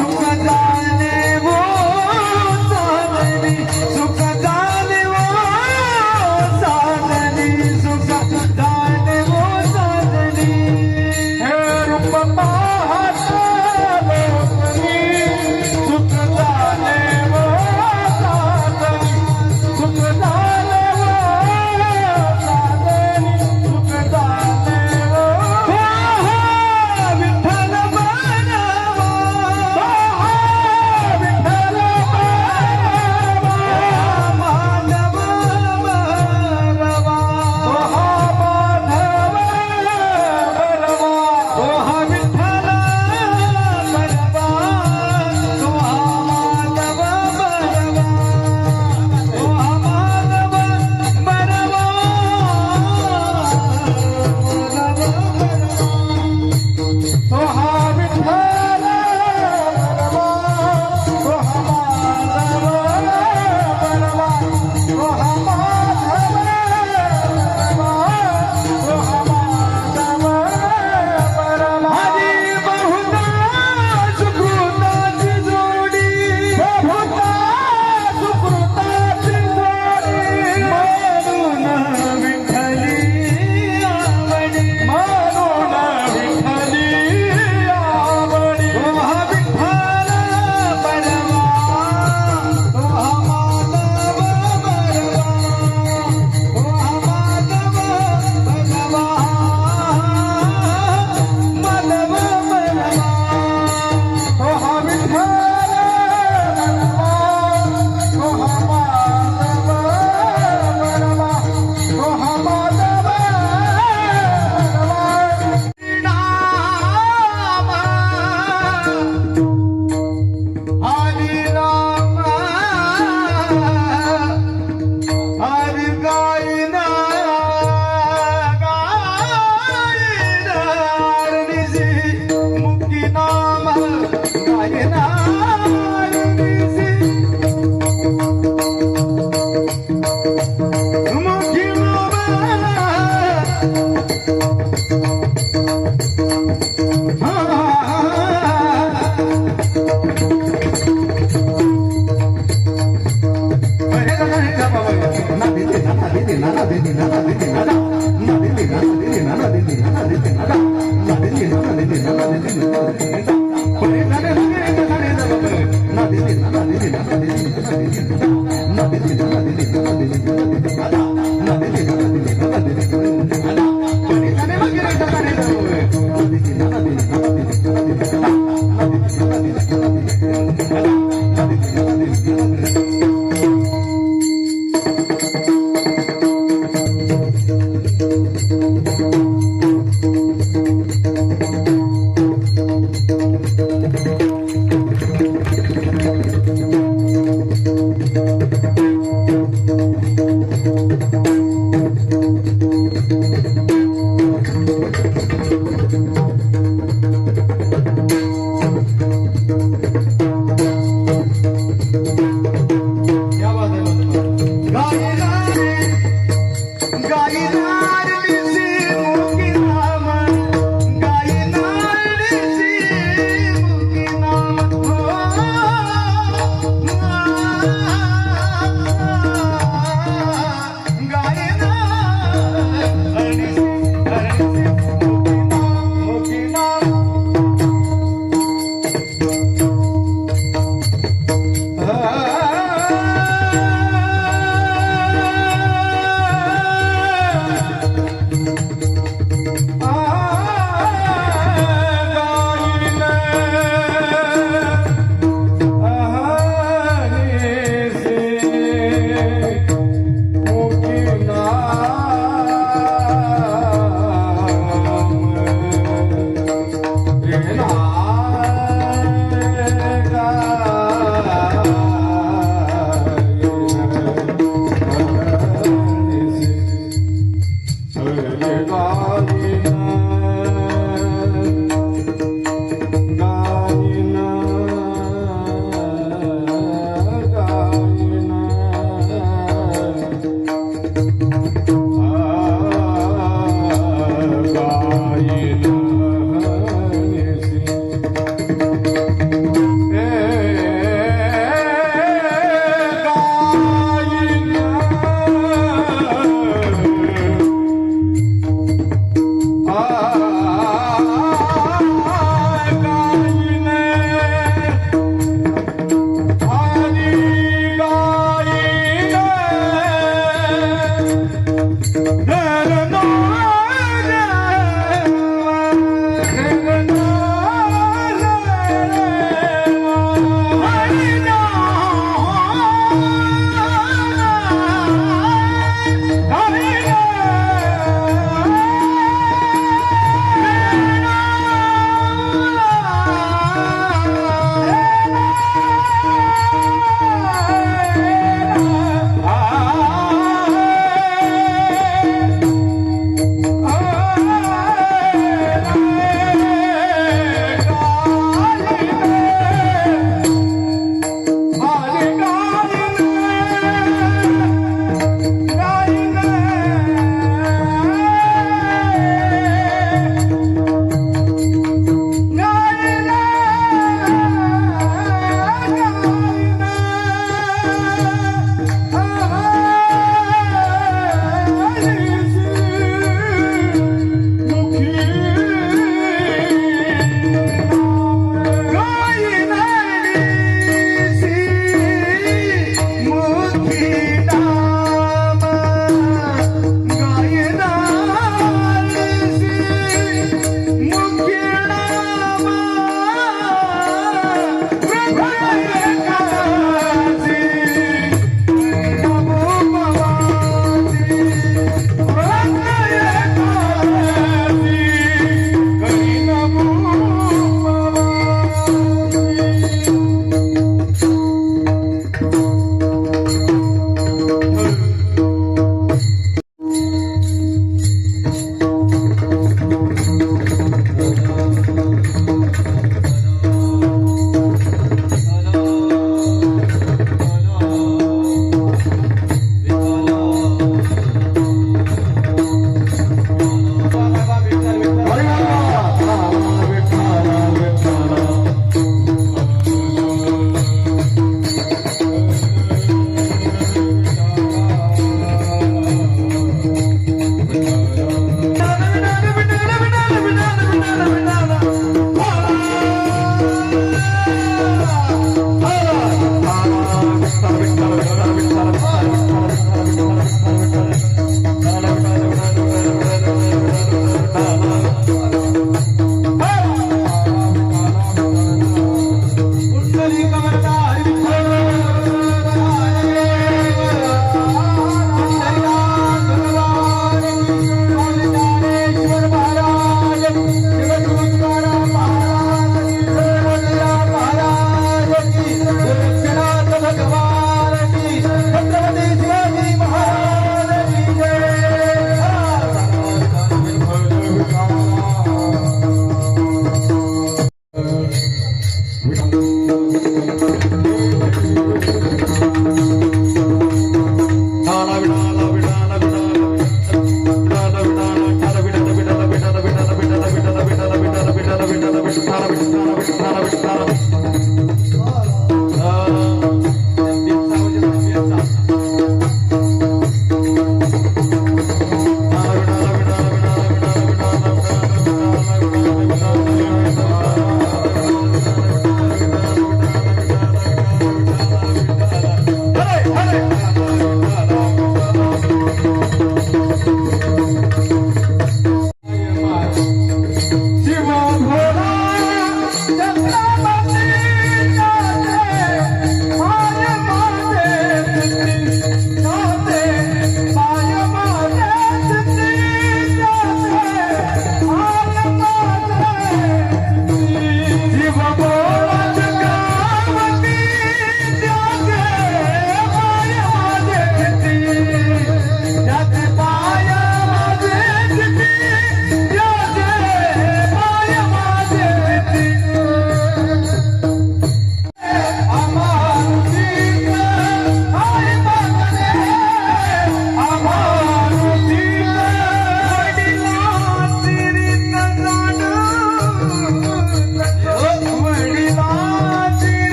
सुख जाने वो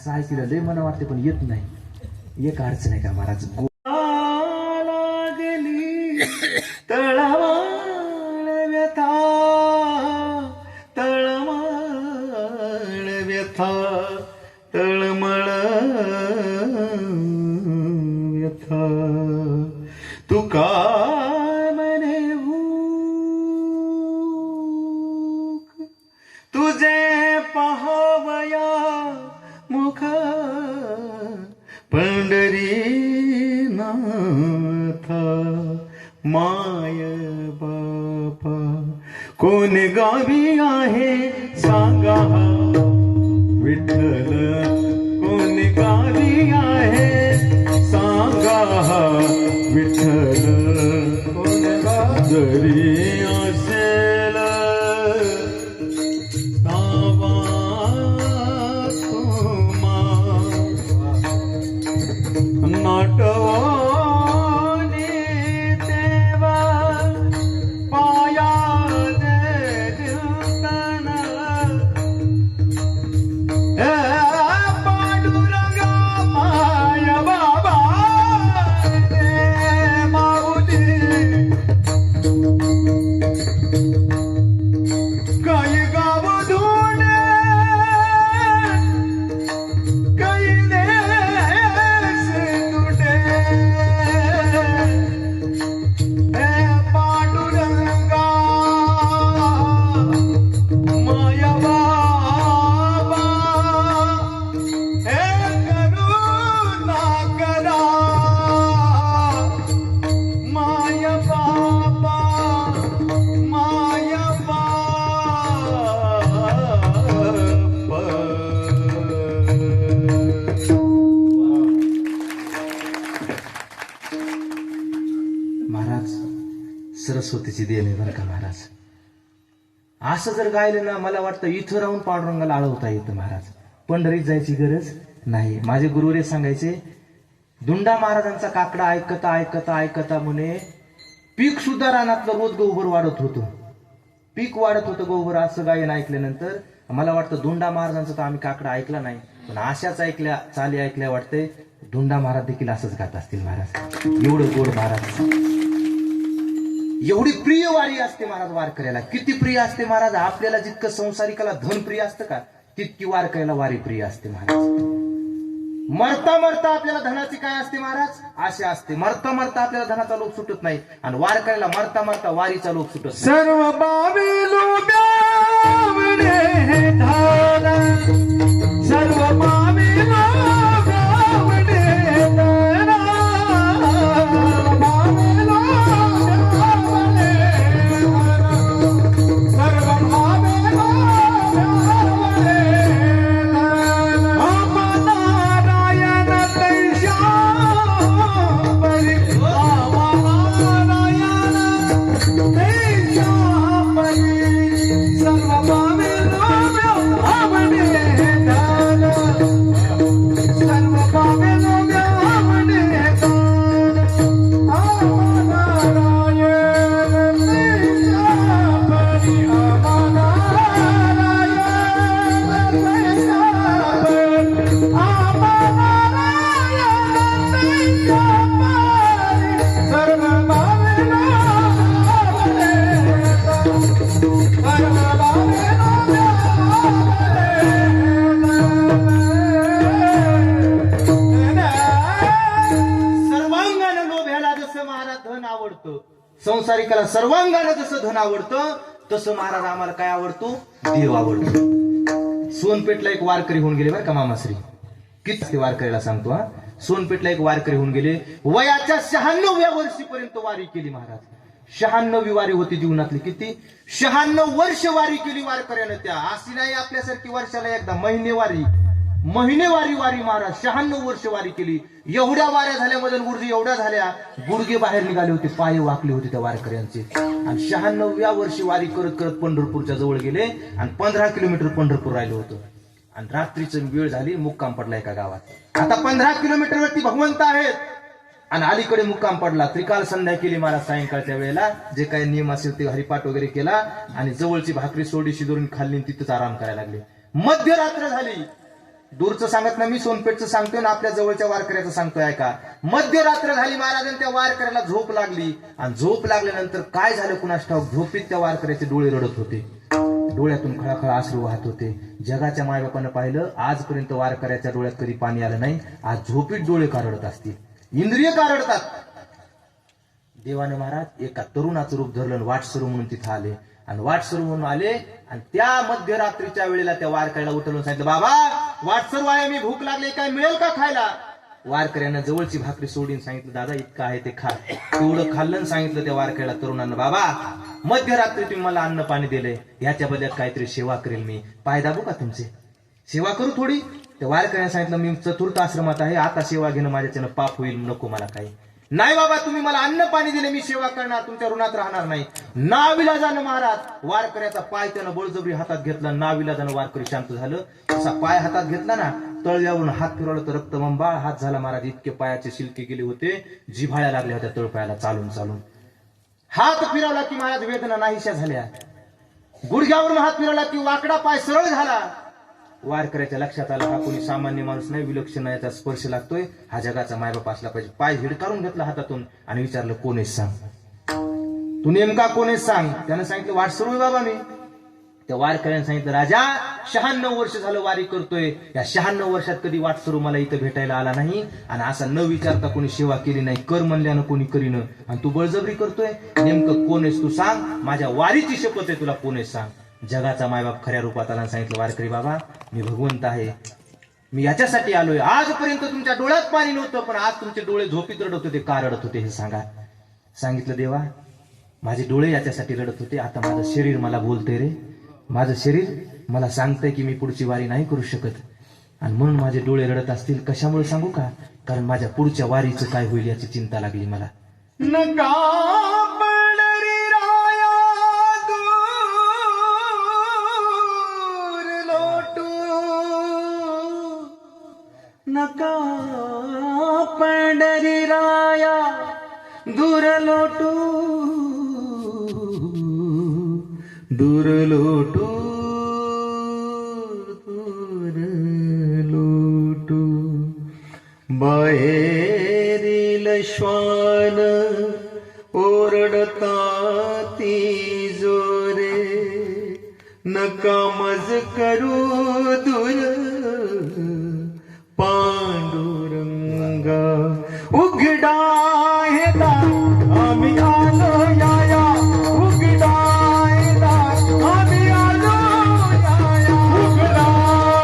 असं ऐकलं लय मला वाटते पण येत नाही. एक अडचण आहे का महाराज, लागली तळमळ व्यथा, तळमळ व्यथा, तळमळ व्यथा, तू काय म्हणे तुझे पाहावया मुख पंढरीनाथा, माय बापा कोण गावी आहे सांगा विठ्ठल, कोण गावी आहे सांगा विठ्ठल, कोण जरी असेल तावा तुम्हा नाटवाने देवा पाया देवताना, पांडुरंगा माया बाबा माऊली, काही गाव धुणे काही देश तुटे, पांडुरंगा माया बाबा करुणा करा, माया बाबा माया महाराज सरस्वतीची देण आहे बरं का महाराज. असं जर गायलं ना मला वाटतं इथं राहून पांडुरंगाला आळवता येतं महाराज, पंढरीत जायची गरज नाही. माझे गुरुवरे सांगायचे धुंडा महाराजांचा काकडा ऐकता ऐकता ऐकता म्हणे पीक सुद्धा रानातलं रोज गोबर वाढत होतं, पीक वाढत होतं गोबर. असं गायन ऐकल्यानंतर मला वाटतं धुंडा महाराजांचा तर आम्ही काकडा ऐकला नाही, पण अशाच ऐकल्या चाली ऐकल्या वाटते धुंडा महाराज देखील असंच गात असतील महाराज. एवढं गोड महाराज, एवढी प्रिय वारी असते महाराज वारकऱ्याला. किती प्रिय असते महाराज, आपल्याला जितकं संसारिकाला धन प्रिय असतं का तितकी वारकऱ्याला वारी प्रिय असते महाराज. मरता मरता आपल्याला धनाची काय असते महाराज, आशा असते. मरता मरता आपल्याला धनाचा लोभ सुटत नाही आणि वारकऱ्याला मरता मरता वारीचा लोभ सुटत. सर्व बावी लोब्यावडे धारा, सर्व बावी लोब्यावडे धारा, बावी लोब्यावडे धारा, सर्व बावी लोब्यावडे संसारिकाला सर्वांगानं जसं धन आवडतं तसं महाराज आम्हाला काय आवडतो, देव आवडतो. सोनपेठला एक वारकरी होऊन गेले बरं का मामाश्री, किती वारकरीला सांगतो हा. सोनपेठला एक वारकरी होऊन गेले, वयाच्या 96व्या वर्षीपर्यंत वारी केली महाराज. 96वी वारी होती जीवनातली. किती 96 वर्ष वारी केली वारकऱ्यानं. त्या अशी नाही आपल्यासारखी वर्षाला एकदा महिनेवारी वारी महाराज 96 वर्ष वारी केली. एवढ्या वाऱ्या झाल्या, मदन गुरुजी एवढ्या झाल्या, गुडघे बाहेर निघाले होते, पाय वाकले होते त्या वारकऱ्यांचे. आणि 96व्या वर्षी वारी करत करत पंढरपूरच्या जवळ गेले आणि 15 किलोमीटर पंढरपूर राहिलं होतं. आणि रात्रीची वेळ झाली, मुक्काम पडला एका गावात. आता 15 किलोमीटरवरती भगवंत आहेत आणि अलीकडे मुक्काम पडला. त्रिकाल संध्या केली महाराज. सायंकाळच्या वेळेला जे काही नियम असेल ते हरिपाठ वगैरे केला आणि जवळची भाकरी सोडी शिजवून खाल्ली, तिथंच आराम करायला लागले. मध्यरात्र झाली दूरचं सांगत ना मी, सोनपेठचं सांगतोय ना आपल्या जवळच्या वारकऱ्याचं सांगतोय. ऐका, मध्यरात्र झाली महाराजांनी त्या वारकऱ्याला झोप लागली, आणि झोप लागल्यानंतर काय झालं कुणास ठाऊक, झोपीत त्या वारकऱ्याचे डोळे रडत होते, डोळ्यातून खळाखळा अश्रू वाहत होते. जगाच्या मायबापानं पाहिलं, आजपर्यंत वारकऱ्याच्या डोळ्यात कधी पाणी आलं नाही, आज झोपीत डोळे का रडत असतील, इंद्रिय का रडतात. देवाने महाराज एका तरुणाचं रूप धरलं, वाटसरू म्हणून तिथं आले, आणि वाटसरू म्हणून आले, आणि त्या मध्यरात्रीच्या वेळेला त्या वारकऱ्याला उठवून सांगितलं, बाबा वाटसरू आहे, मी भूक लागली, काय मिळेल का खायला. वारकऱ्यानं जवळची भाकरी सोडून सांगितलं, दादा इतकं आहे ते खा. तेवढं खाल्लं, सांगितलं त्या वारकऱ्याला, तरुणानं, बाबा मध्यरात्री तुम्ही मला अन्न पाणी दिले, याच्या बदल्यात काहीतरी सेवा करेल मी, पाय दाबू का तुमचे, सेवा करू थोडी. त्या वारकऱ्याने सांगितलं, मी चतुर्थ आश्रमात आहे, आता सेवा घेणं माझ्याच्यानं पाप होईल, नको मला काही. नाही बाबा, तुम्ही मला अन्न पाणी दिले, मी सेवा करणार, तुमच्या ऋणात राहणार नाही. नाविलाजानं महाराज वारकऱ्याचा पाय त्यानं बळजबरी हातात घेतला, नाविलाजानं वारकरी शांत झालं. असा पाय हातात घेतला ना, तळव्यावरून हात फिरवला तर रक्तबंबाळ हात झाला महाराज, इतके पायाचे शिलके गेले होते, जिव्हाळ्या लागल्या होत्या तळपायाला चालून चालून. हात फिरवला की महाराज वेदना नाहीशा झाल्या, गुडघ्यावरून हात फिरवला की वाकडा पाय सरळ झाला. वारकऱ्याच्या लक्षात आलं, हा कोणी सामान्य माणूस नाही, विलक्षण याचा स्पर्श लागतोय, हा जगाचा मायबाप असला पाहिजे. पाय हिडकारून घेतला हातातून आणि विचारलं, कोण आहेस सांग, तू नेमका कोण आहेस सांग. त्यानं सांगितलं, वाटसरू बाबा मी. त्या वारकऱ्याने सांगितलं, राजा 96 वर्ष झालं वारी करतोय, या 96 वर्षात कधी वाटसरू मला इथं भेटायला आला नाही, आणि असा न विचारता कोणी सेवा केली नाही, कर म्हणल्यानं कोणी करीनं, आणि तू बळजबरी करतोय, नेमकं कोण आहेस तू सांग, माझ्या वारीची शपथ आहे, तुला कोण आहेस सांग. जगाचा मायबाप खऱ्या रूपात आला, सांगितलं, वारकरी बाबा मी भगवंत आहे, मी याच्यासाठी आलोय, आजपर्यंत तुमच्या डोळ्यात पाणी नव्हतं, पण आज तुमचे डोळे झोपीत रडत होते, का रडत होते हे सांगा. सांगितलं, देवा माझे डोळे याच्यासाठी रडत होते, आता माझं शरीर मला बोलतंय रे, माझं शरीर मला सांगतंय की मी पुढची वारी नाही करू शकत, आणि म्हणून माझे डोळे रडत असतील. कशामुळे सांगू का, कारण माझ्या पुढच्या वारीचं काय होईल याची चिंता लागली मला. नका नका पंढरी राया दूर लोटू, दूर लोटू, दूर लोटू. बाहेरील श्वान ओरडता ती जोरे, नका मज करू दूर पांडुरंगा. उघडा हे दार आम्ही आलो याया, उघडा हे दार आम्ही आलो याया, उघडा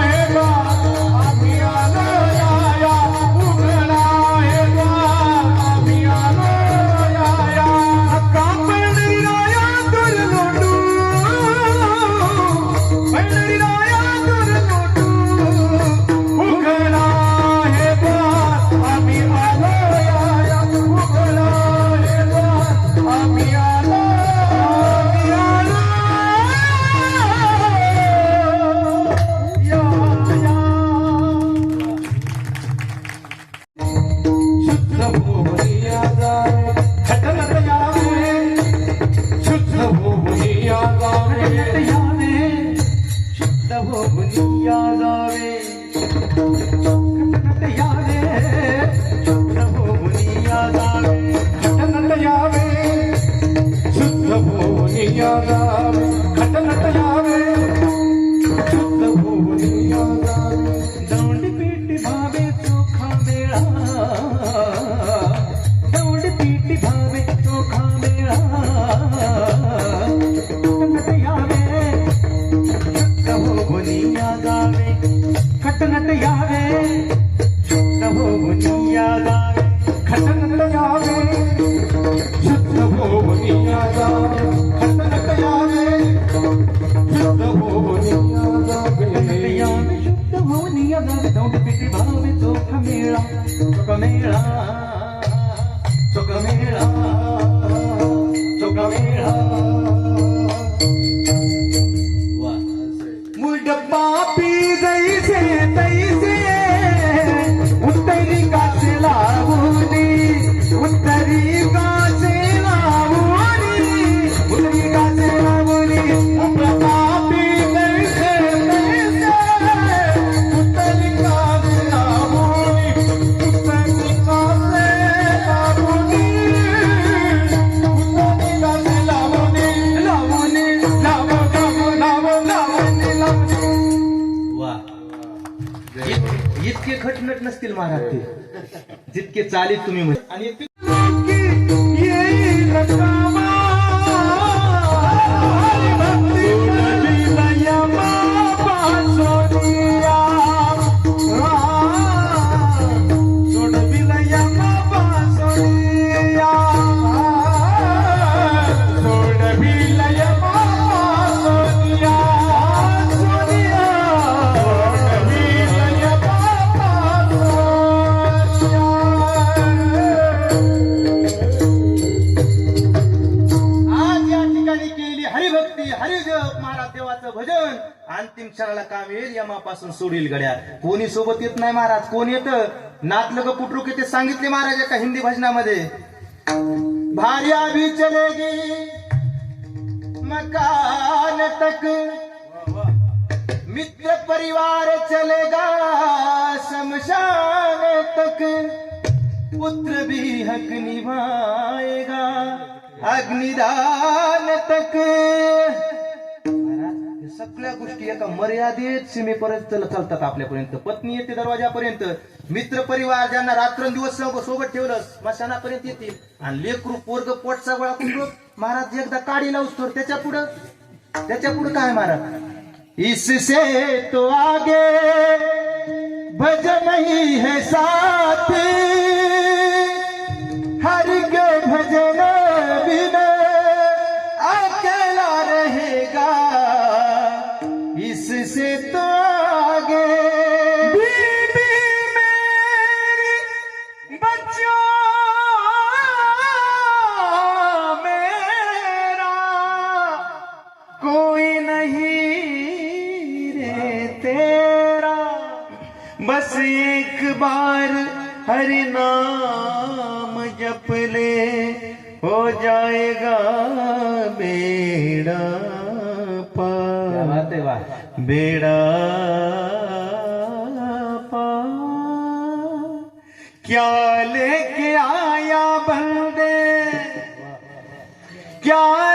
हे दार आम्ही आलो याया, उघडा हे दार आम्ही आलो याया. नका पंढरी राया दूर लोटू, पंढरी राया दूर लोटू, उघडा हे दार आम्ही आलो याया, उघडा हे दार आम्ही आलो, आम्ही आलो याया. शुद्ध भूमिया जावे घटनत यावे, शुद्ध भूमिया जावे घटनत यावे, शुद्ध भूमिया जावे घटनत यावे, शुद्ध भूमिया जावे घटनत यावे, शुद्ध भूमिया जावे घटनत यावे, शुद्ध भूमिया जावे. दौंडी पीठी भावे चोखा मेळा, दौंडी पीठी भावे चोखा मेळा, घटनत यावे, शुद्ध भूमिया जावे घटनत यावे, शुद्ध भूमिया जावे घटनत यावे, शुद्ध भूमिया जावे घटनत यावे, शुद्ध भूमिया जावे, शुद्ध भूमिया जावे. दौंडी पीठी भावे चोखा मेळा, चोखा मेळा, चोखा मेळा, चोखा मेळा. मुड पापी जैसे तैसे उत्तरी काचे लावली, उत्तरी काचे लावली, उत्तरी काचे लावली. मुड पापी जैसे तैसे उत्तरी तिखट नट नसतील महाराज ते, जितके चालीत तुम्ही आणि येईल कामा भजन अंतिम क्षणाला काम येईल यमापासून सोडील गड्या. कोणी सोबत येत नाही महाराज. कोण येत नातलं ग पुटरुक ते सांगितले महाराज एका हिंदी भजनामध्ये. भार्या भी चलेगी मकान तक, मित्र परिवार चलेगा शमशान तक, पुत्र भी हक निभाएगा अग्निदान तक. सगळ्या गोष्टी एका मर्यादित सीमेपर्यंत चालतात आपल्यापर्यंत. पत्नी येते दरवाजापर्यंत, मित्र परिवार ज्यांना रात्रंदिवस सोबत ठेवलं स्मशानापर्यंत येतील, आणि लेकरू पोरग पोटचा गोळा कुठं महाराज एकदा काढी लावतो त्याच्या पुढं काय महाराज. इससे तो आगे भजन ही है साथ, हरि के भजन बिना अकेला रहेगा, इससे तो आगे. बीबी मेरी बच्चों मेरा कोई नहीं रे तेरा, बस एक बार हरि नाम जप ले, हो जाएगा बेड़ा पार, बात है वाह. बेड़ा पार. क्या लेके आया बंदे, क्या